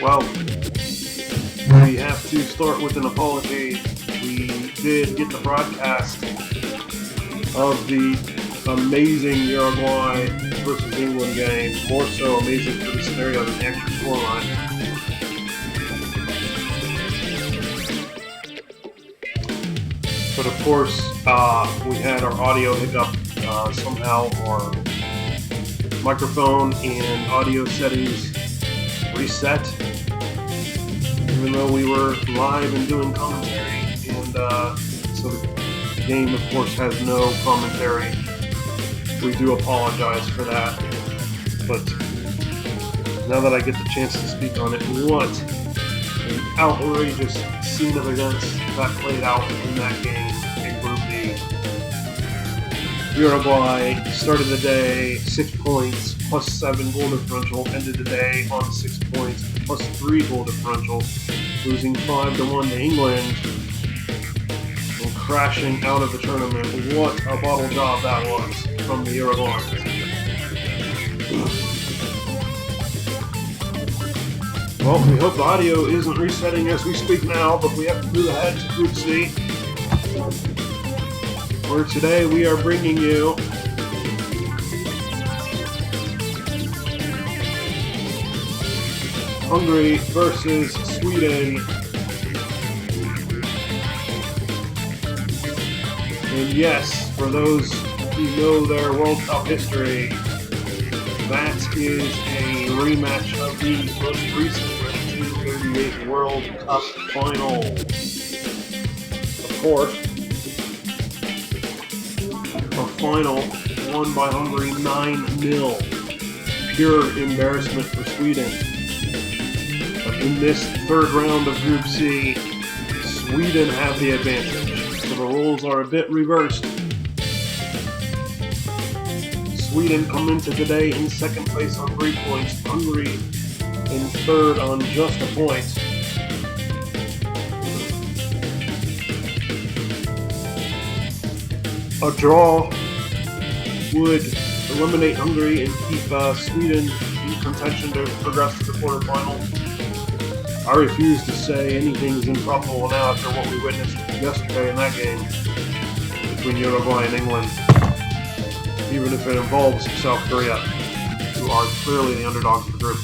Well, we have to start with an apology. We did get the broadcast of the amazing Uruguay versus England game. More so amazing for the scenario than the actual scoreline. But of course, we had our audio hiccup. Somehow our microphone and audio settings reset, even though we were live and doing commentary, and so the game of course has no commentary. We do apologize for that, but now that I get the chance to speak on it, what an outrageous scene of events that played out in that game in Group D. Uruguay started the day 6 points, plus 7 goal differential, ended the day on 6 points, plus 3 goal differential, losing 5-1 to England, and crashing out of the tournament. What a bottle job that was from the Uruguayans. Well, we hope the audio isn't resetting as we speak now, but we have to move ahead to Group C, where today we are bringing you Hungary versus Sweden. And yes, for those who know their World Cup history, that is a rematch of the most recent 1938 World Cup final. Of course, a final won by Hungary 9-0. Pure embarrassment for Sweden. But in this third round of Group C, Sweden have the advantage. So the roles are a bit reversed. Sweden come into today in second place on 3 points. Hungary in third on just a point. A draw would eliminate Hungary and keep Sweden in contention to progress to the quarterfinals. I refuse to say anything's improbable now after what we witnessed yesterday in that game between Uruguay and England, even if it involves South Korea, who are clearly the underdogs of the group.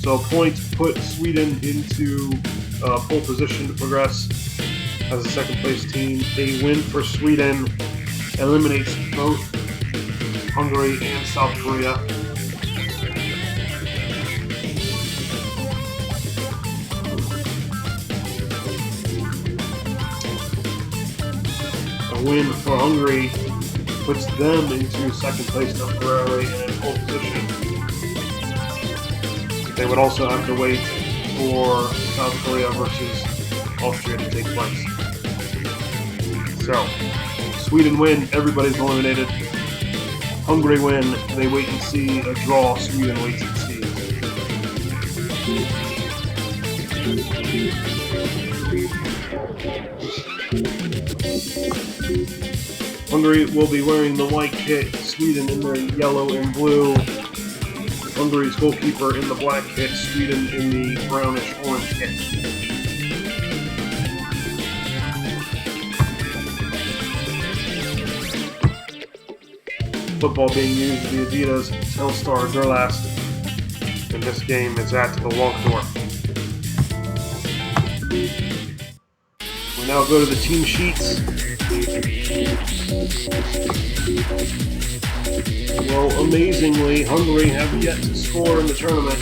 So a point put Sweden into pole position to progress as a second place team. A win for Sweden eliminates both Hungary and South Korea. A win for Hungary puts them into second place temporarily and in pole position. They would also have to wait for South Korea versus Austria to take place. So, Sweden win, everybody's eliminated. Hungary win, they wait and see. A draw, Sweden waits and sees. Hungary will be wearing the white kit, Sweden in their yellow and blue. Hungary's goalkeeper in the black kit, Sweden in the brownish orange kit. Football being used, the Adidas Telstar Durlast, and this game is at the Waldorf. We now go to the team sheets. Well, amazingly, Hungary have yet to score in the tournament.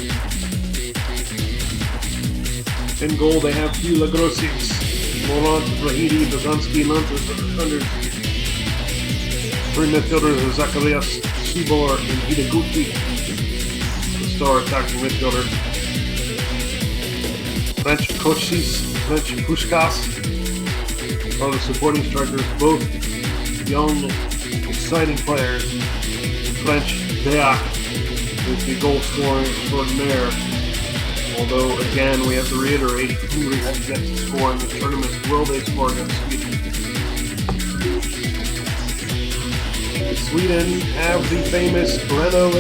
In goal, they have Fila Grosic, Laurent Brahidi, Bazanski, Lantas, the defenders. Three midfielders are Zacharias, Subor, and Hideguchi, the star attacking midfielder. French Kochis, French Pushkas are the supporting strikers, both young, exciting players. French Deac is the goal scoring extraordinaire. Although, again, we have to reiterate, Hungary has yet to score in this tournament. Will they score against Sweden? Sweden have the famous Renault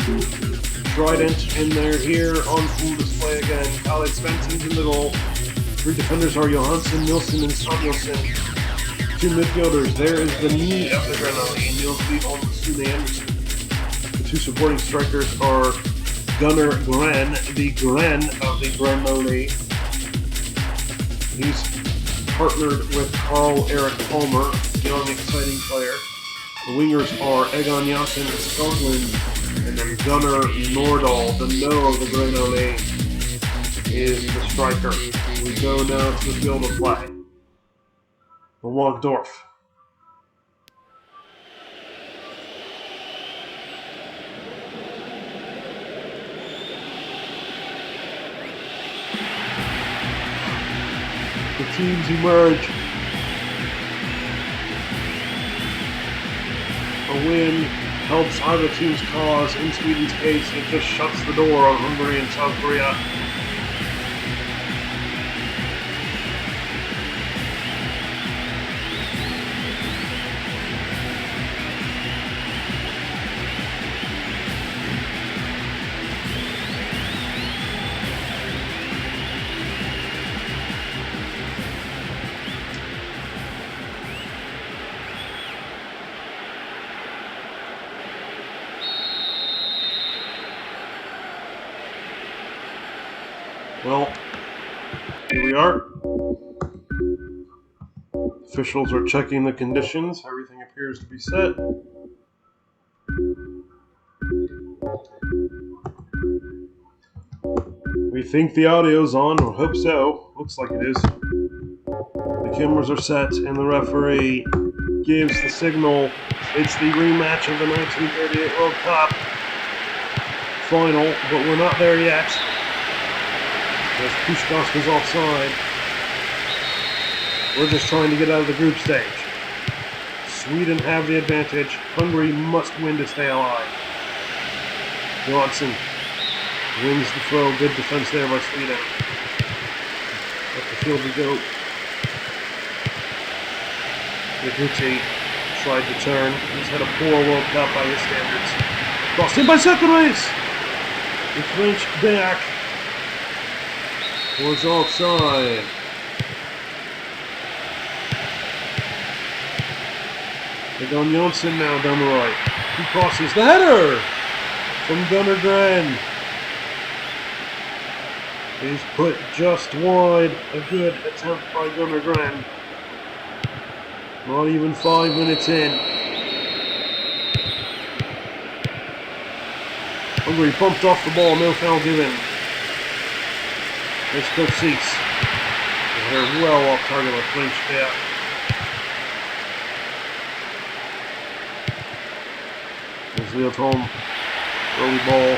Trident in there here on full display again. Khaled Svensson's in the goal. Three defenders are Johansson, Nilsson, and Samuelsson. Two midfielders. There is the knee of the Grenoli, Niels Lidholm and Sune Anderson. The two supporting strikers are Gunnar Gren, the Gren of the Grenoli. He's partnered with Carl Eric Palmer, young, exciting player. The wingers are Egon Janssen and Skoglund, and then Gunnar Nordahl, the no of the Grenoli, is the striker. We go now to the field of play. The Waldorf. The teams emerge. A win helps either team's cause. In Sweden's case, it just shuts the door on Hungary and South Korea. Well, here we are. Officials are checking the conditions. Everything appears to be set. We think the audio's on, or hope so. Looks like it is. The cameras are set, and the referee gives the signal. It's the rematch of the 1938 World Cup final, but we're not there yet. As Puskás was offside. We're just trying to get out of the group stage. Sweden have the advantage. Hungary must win to stay alive. Johansson wins the throw. Good defense there by Sweden. Up the field we go. Yaguchi tried to turn. He's had a poor World Cup by his standards. Crossed in by second race. The French back was offside. Egon Janssen now down the right. He crosses the header from Gunnar Gren. He's put just wide. A good attempt by Gunnar Gren. Not even 5 minutes in. Hungary bumped off the ball, no foul given. Let's go Cease. They're well off target with French back. There's Lidholm. Early ball.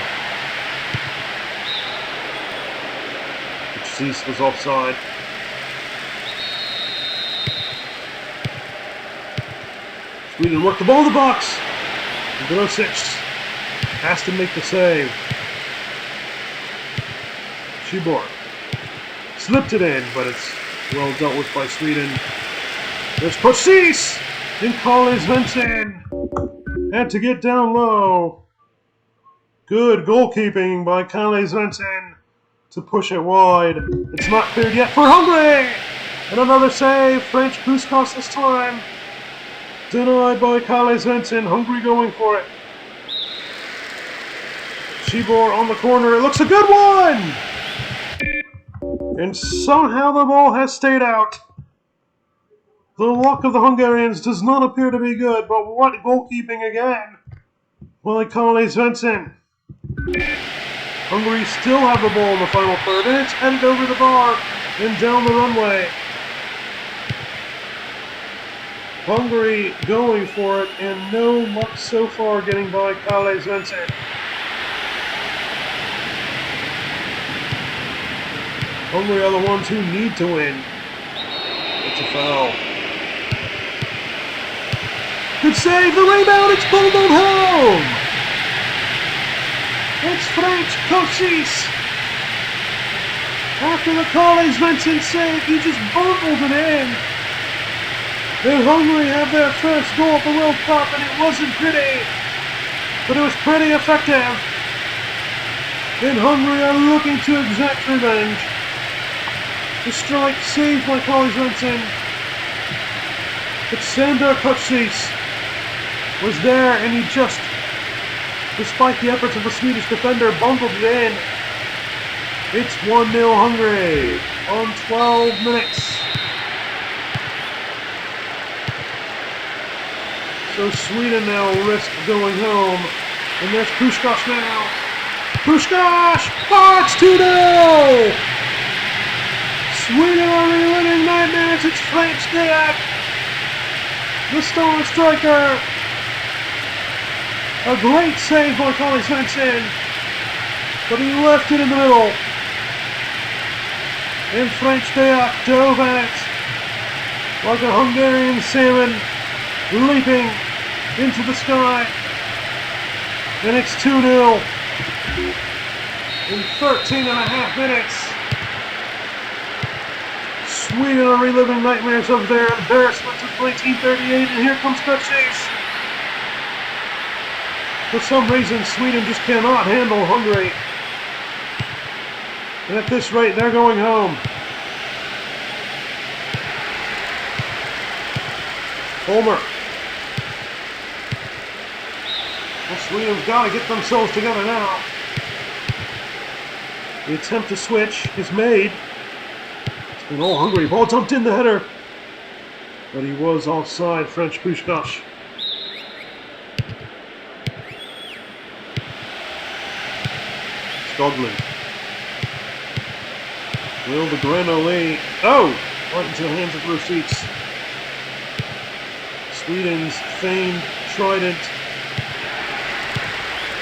Cease was offside. Sweden worked the ball in the box. Grosic has to make the save. Schibor slipped it in, but it's well dealt with by Sweden. There's Cease! And Kalle Svensson had to get down low. Good goalkeeping by Kalle Svensson to push it wide. It's not cleared yet for Hungary! And another save, French Puskás this time. Denied by Kalle Svensson. Hungary going for it. Schibor on the corner. It looks a good one! And somehow the ball has stayed out. The luck of the Hungarians does not appear to be good, but what goalkeeping again by Kalle Svensson. Hungary still have the ball in the final third, and it's headed over the bar and down the runway. Hungary going for it, and no luck so far getting by Kalle Svensson. Hungary are the ones who need to win. It's a foul. Good save, the rebound, it's pulled on home! It's French Cease. After the Kalle Svensson save, he just bundled it in. And Hungary have their first goal at the World Cup, and it wasn't pretty, but it was pretty effective. And Hungary are looking to exact revenge. The strike saved by Collie Svensson. But Sandor Kocsis was there, and he just, despite the efforts of the Swedish defender, bungled it in. It's 1-0 Hungary on 12 minutes. So Sweden now risk going home. And there's Puskás now. Puskás! Oh, it's 2-0! Sweden are reliving nightmares. It's Frank Stejak, the star striker. A great save by Collie Svensson, but he left it in the middle. And Frank Stejak dove at it like a Hungarian salmon leaping into the sky. And it's 2-0 in 13 and a half minutes. Sweden are reliving nightmares of their embarrassment of 1938, and here comes Kocsis. For some reason, Sweden just cannot handle Hungary. And at this rate, they're going home. Homer. Well, Sweden's got to get themselves together now. The attempt to switch is made. It's been all Hungary. Ball dumped in the header. But he was offside, French Puskás. Skoglund. Will the Granolé. Oh! Right into the hands of Rosicz. Sweden's famed trident.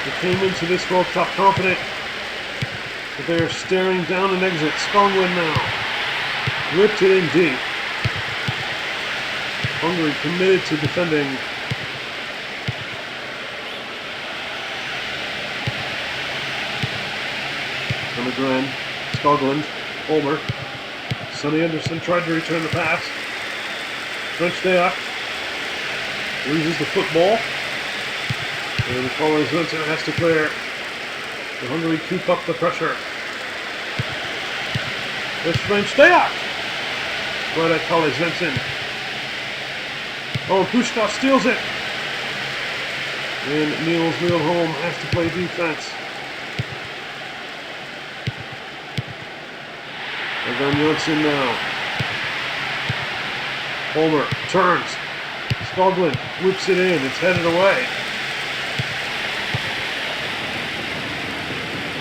They came into this World Cup confident, but they're staring down an exit. Skoglund now. Whipped it in deep. Hungary committed to defending. Undergren, Skoglund, Homer. Sonny Anderson tried to return the pass. French Stejak loses the football. And Collie Svensson has to clear. The Hungary keep up the pressure. There's French Stejak. Right at Collie Svensson. Oh, Puskás steals it. And Niels Lilleholm has to play defense. Egon Johnson now. Homer turns. Skoglund whips it in. It's headed away.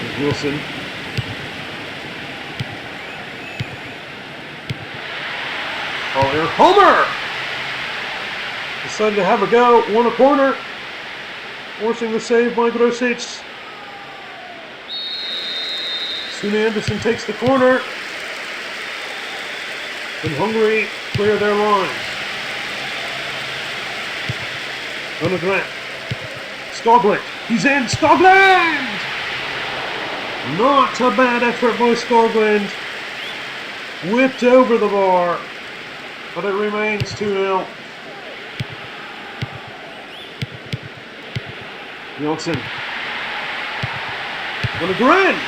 There's Wilson. Collier. Homer! Decided to have a go. Won a corner. Forcing the save by Rosicz. Sonny Anderson takes the corner. And Hungary clear their lines. Undergren. Skoglund. He's in. Skoglund! Not a bad effort by Skoglund. Whipped over the bar. But it remains 2-0. Johnson. Undergren!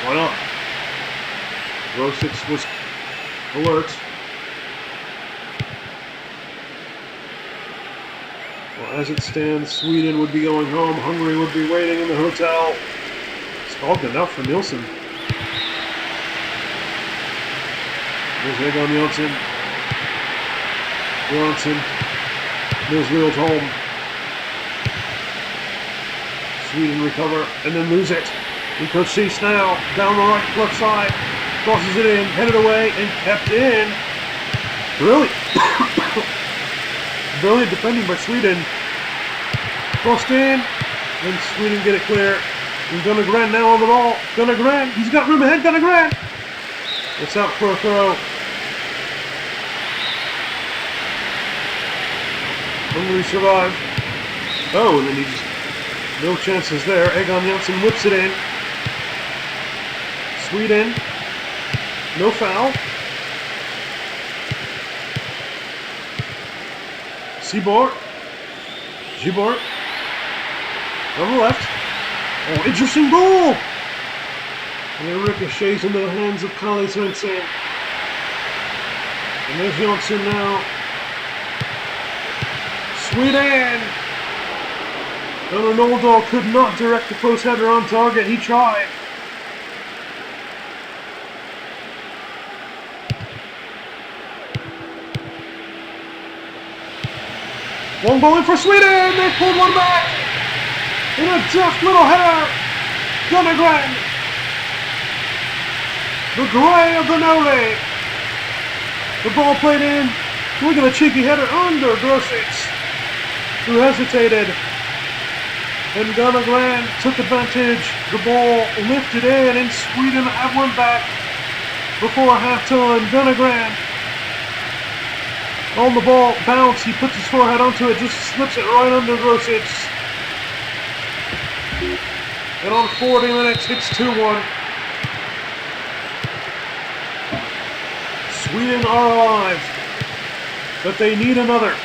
Why not? Rosicz was alert. Well, as it stands, Sweden would be going home. Hungary would be waiting in the hotel. Skoglund out for Nilsson. There's Egon Johnson. Johnson. Nils Lilleholm. Sweden recover and then lose it. And Kocsis now down the right left side. Crosses it in, headed away, and kept in. Brilliant. Brilliant defending by Sweden. Crossed in, and Sweden get it clear. And Gunnergren now on the ball. Gunnergren, he's got room ahead, Gunnergren! It's out for a throw. Hungary survive. Oh, and then he just, no chances there. Egon Johnson whips it in. Sweden. No foul. Seabort. Gibort. On the left. Oh, interesting goal! And it ricochets into the hands of Kalle Svensson. And there's Johnson now. Sweden! And Ronaldo could not direct the close header on target. He tried. Long ball in for Sweden! They pulled one back! In a deft little header! Gunnergren! The grey of the Noli! The ball played in. Look at a cheeky header under Grosic, who hesitated. And Gunnergren took advantage. The ball lifted in, and Sweden had one back before halftime. Gunnergren on the ball, bounce, he puts his forehead onto it, just slips it right under Grosic. And on 40 minutes, it's 2-1. Sweden are alive, but they need another.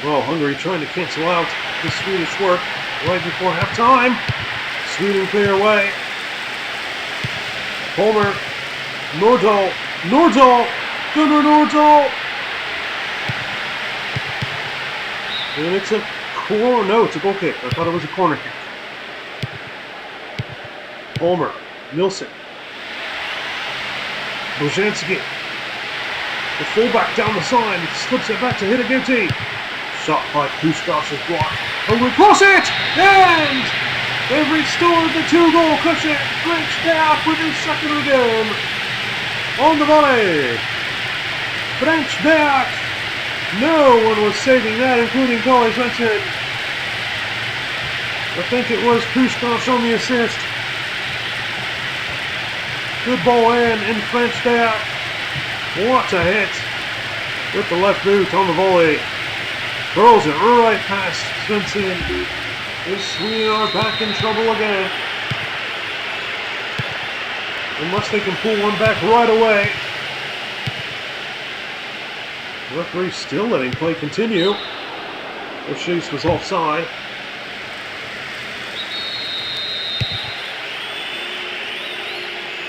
Well, Hungary trying to cancel out the Swedish work right before halftime. Sweden clear away. Homer, Nordahl, Gunnar Nordahl! And it's a corner, no, it's a goal kick. I thought it was a corner kick. Homer, Nilsson, Bojanski, the fullback down the side, slips it back to Hidegoti. Shot by Puskás is blocked. Hungary cross it! And they've restored the 2-goal cushion. French back with his second of the game. On the volley. French back. No one was saving that, including Kalle Svensson. I think it was Puskás on the assist. Good ball in, and French back. What a hit. With the left boot on the volley. Curls it right past Svensson. The Swedes are back in trouble again. Unless they can pull one back right away. The referee still letting play continue. O'Shea was offside.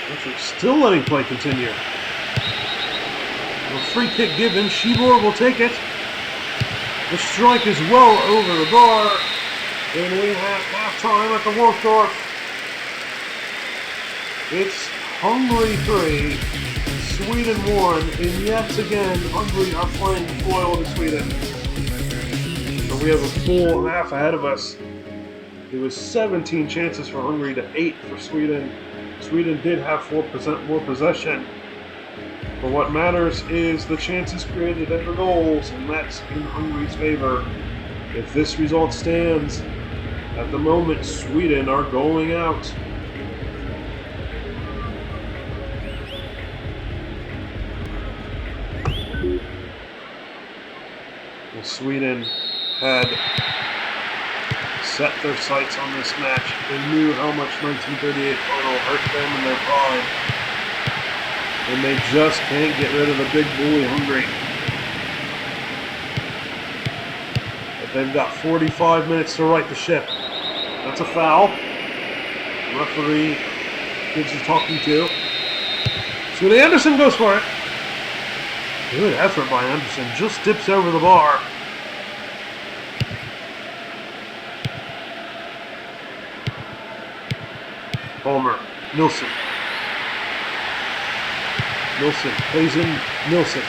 Referee still letting play continue. A free kick given. Shibor will take it. The strike is well over the bar. And we have halftime at the Wolfdorf. It's Hungary 3, Sweden 1, and yet again, Hungary are playing foil to Sweden. So we have a full half ahead of us. It was 17 chances for Hungary to 8 for Sweden. Sweden did have 4% more possession. But what matters is the chances created and the goals, and that's in Hungary's favor. If this result stands, at the moment, Sweden are going out. Well, Sweden had set their sights on this match. They knew how much 1938 final hurt them in their pride. And they just can't get rid of the big bully Hungary. But they've got 45 minutes to right the ship. That's a foul. The referee gives a talking to. So Anderson goes for it. Good effort by Anderson. Just dips over the bar. Homer. Nilsson. Nilsson plays in Nilsson.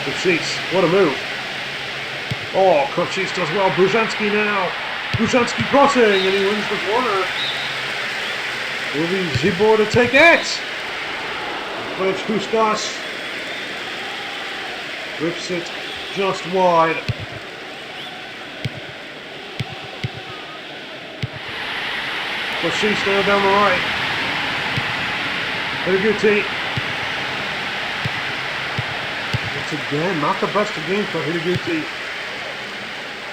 Kurchis, what a move. Oh, Kurchis does well. Bojanski now. Bojanski crossing, and he wins the corner. Will be Zibor to take it. French Puskás rips it just wide. Kurchis now down the right. Hidegoti. Once again, not the best of games for Hidegoti.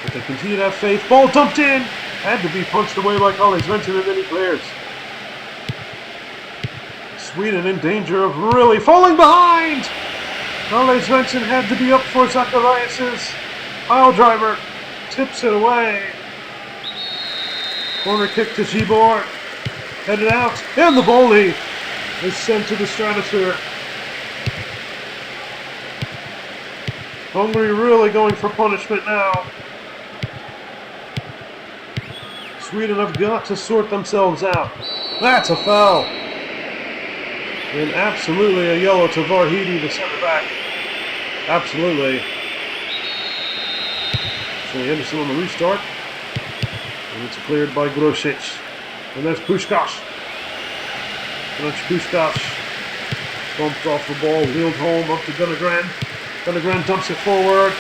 But they continue to have faith. Ball dumped in. Had to be punched away by Kalle Svensson, and then he clears. Sweden in danger of really falling behind. Kalle Svensson had to be up for Zacharias' pile driver. Tips it away. Corner kick to Zibor. Headed out. And the volley is sent to the stratosphere. Hungary really going for punishment now. Sweden have got to sort themselves out. That's a foul. And absolutely a yellow to Varhidi, the center back. Absolutely. So Henderson on the restart. And it's cleared by Grosic. And there's Puskás. And that's Puskás. Bumped off the ball, wheeled home up to Gunnegren. Gunnegren dumps it forward.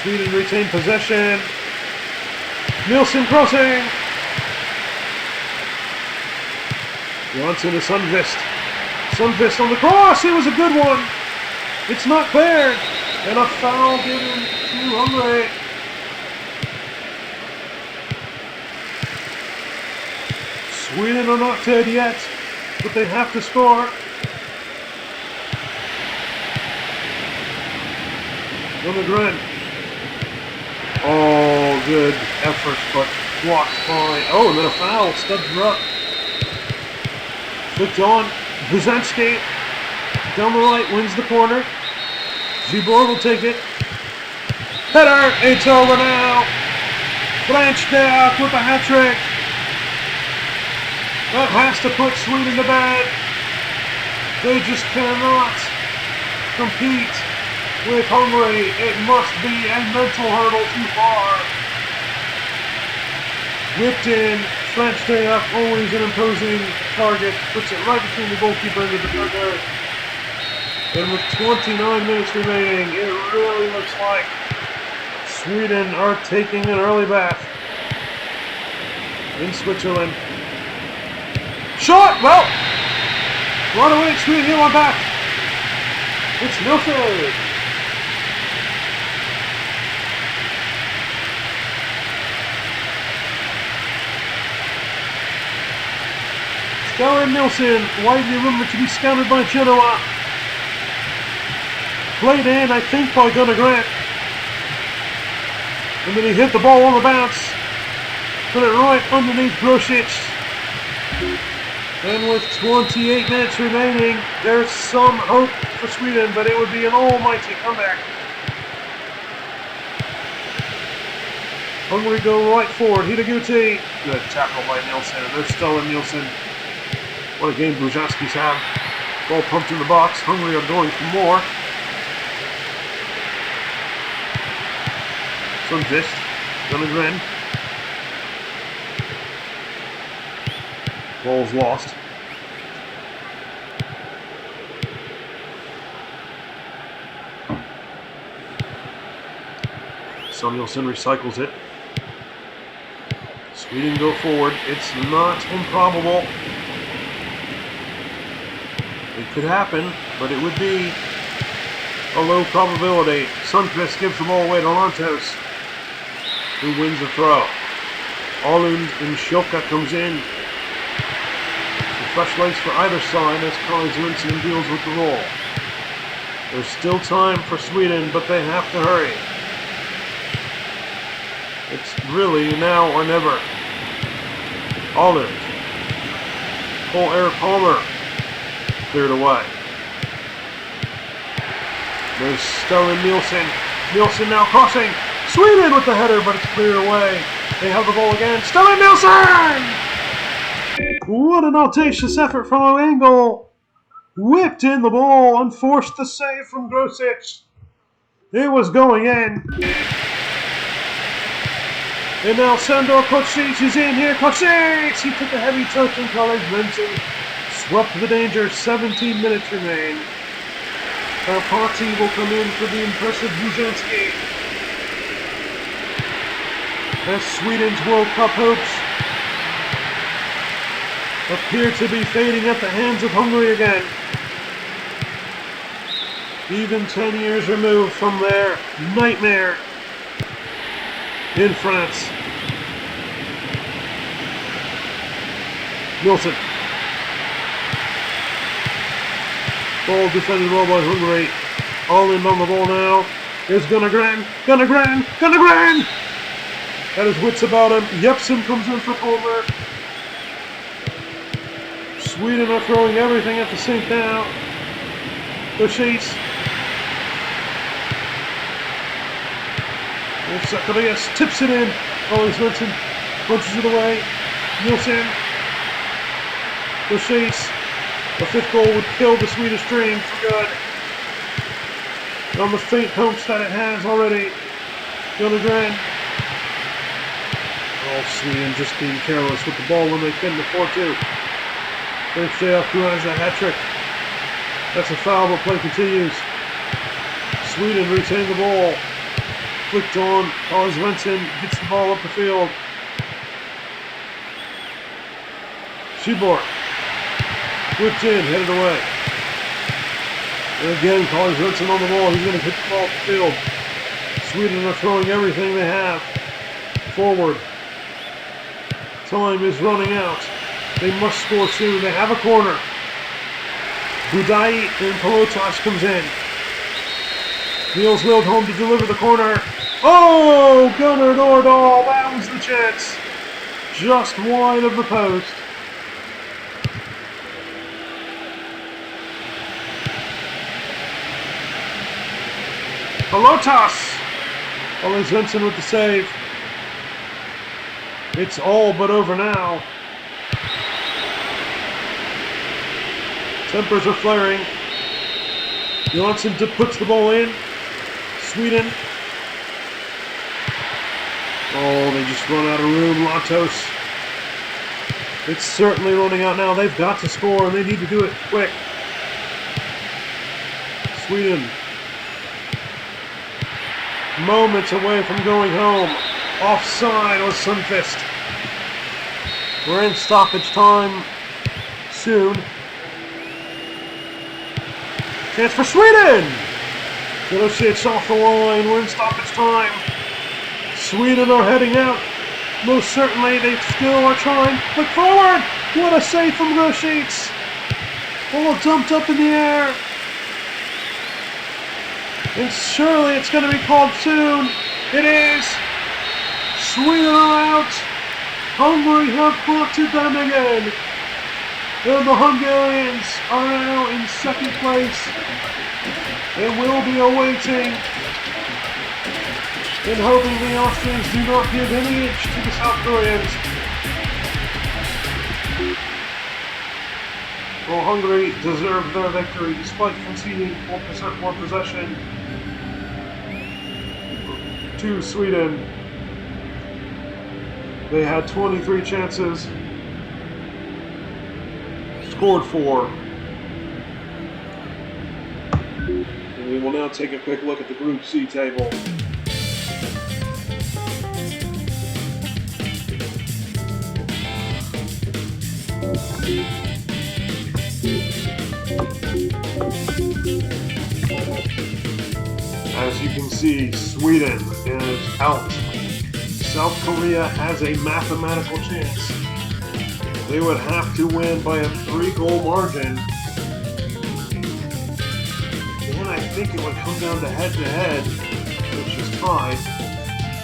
Sweden retain possession. Nilsson crossing. Johansson to Sundqvist. Sundqvist on the cross. It was a good one. It's not cleared. And a foul given to Hungary. Sweden are not dead yet, but they have to score. Gunnegren. Oh, good effort, but blocked by... Oh, and then a foul. Stubbs up. Flicked on. Brzezinski. Down the right, wins the corner. Zibor will take it. Header. It's over now. Blanchard with a hat-trick. That has to put Sweden to bed. They just cannot compete with Hungary. It must be a mental hurdle too far. Whipped in, Blanchard, always an imposing target, puts it right between the goalkeeper and the defender. And with 29 minutes remaining, it really looks like Sweden are taking an early bath in Switzerland. Shot! Well, run away, Sweden, here on back. It's Nilsson. Stellan Nilsson, widely rumored to be scouted by Genoa. Played in, I think, by Gunnegren. And then he hit the ball on the bounce. Put it right underneath Grosic. And with 28 minutes remaining, there's some hope for Sweden, but it would be an almighty comeback. Hungary go right forward. Hitaguchi. Good tackle by Nilsson. And there's Stellan Nilsson. What a game Brzezinski's had. Ball pumped in the box. Hungary are going for more. Sundqvist. Gunnegren. Ball's lost. Samuelsson recycles it. Sweden go forward. It's not improbable. It could happen, but it would be a low probability. Sundqvist gives the ball away to Lantos, who wins the throw. Åhlund and Schilke comes in. Fresh legs for either side as Karl Zrinsen deals with the roll. There's still time for Sweden, but they have to hurry. It's really now or never. Åhlund. Cole-Eric Palmer. Cleared away. There's Stellan Nilsson. Nilsson now crossing. Sweden with the header, but it's cleared away. They have the ball again. Stellan Nilsson! What an audacious effort from Engel. Whipped in the ball and forced the save from Grosic. It was going in. And now Sandor Kocic is in here. Kocic! He took a heavy touch and Karl Zrinsen swept the danger. 17 minutes remain. Karpati will come in for the impressive Brzezinski. As Sweden's World Cup hopes appear to be fading at the hands of Hungary again. Even 10 years removed from their nightmare in France. Nilsson. Ball defended well by Hungary. Åhlund on the ball now. Here's Gunnegren. Had his wits about him. Jepsen comes in for Palmer. Sweden are throwing everything at the sink now. The sheets. Zacharias tips it in. Ollie Svensson punches it away. Nielsen. The sheets. The fifth goal would kill the Swedish dream for good. On the faint hopes that it has already. Gunnegren. Oh, Sweden just being careless with the ball when they pin the 4-2. Bergstedt who has a hat-trick. That's a foul, but play continues. Sweden retain the ball. Flicked on. Ollie Svensson hits the ball up the field. Seaborg. Whipped in, headed away. And again, Ollie Svensson on the ball. He's going to hit the ball up the field. Sweden are throwing everything they have forward. Time is running out. They must score soon. They have a corner. Budai and Pelotas comes in. Niels Wildholm to deliver the corner. Oh, Gunnar Nordahl. That was the chance. Just wide of the post. Pelotas. Ollie Svensson with the save. It's all but over now. Tempers are flaring. Johansson puts the ball in. Sweden. Oh, they just run out of room. Latos. It's certainly running out now. They've got to score, and they need to do it quick. Sweden. Moments away from going home. Offside was Sundqvist. We're in stoppage time soon. Chance for Sweden! Milicic off the line. We're in stoppage time. Sweden are heading out. Most certainly, they still are trying. Look forward! What a save from Milicic! Ball dumped up in the air. And surely it's going to be called soon. It is. Sweden are out. Hungary have brought it them again. And the Hungarians are now in second place. And will be awaiting and hoping the Austrians do not give any inch to the South Koreans. Well, Hungary deserved their victory despite conceding 4% more possession to Sweden. They had 23 chances, scored 4. And we will now take a quick look at the Group C table. As you can see, Sweden is out. South Korea has a mathematical chance. They would have to win by a 3-goal margin. And I think it would come down to head-to-head, which is tied,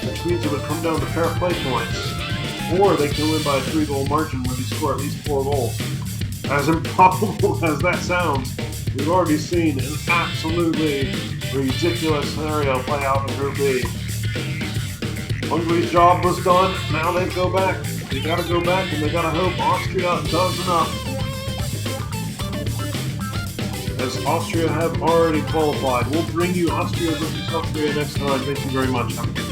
which means it would come down to fair play points. Or they can win by a 3-goal margin where they score at least 4 goals. As improbable as that sounds, we've already seen an absolutely ridiculous scenario play out in Group B. Hungary's job was done. Now they go back. They gotta go back and they gotta hope Austria does enough. As Austria have already qualified. We'll bring you Austria versus South Korea next time. Thank you very much. Have a good day.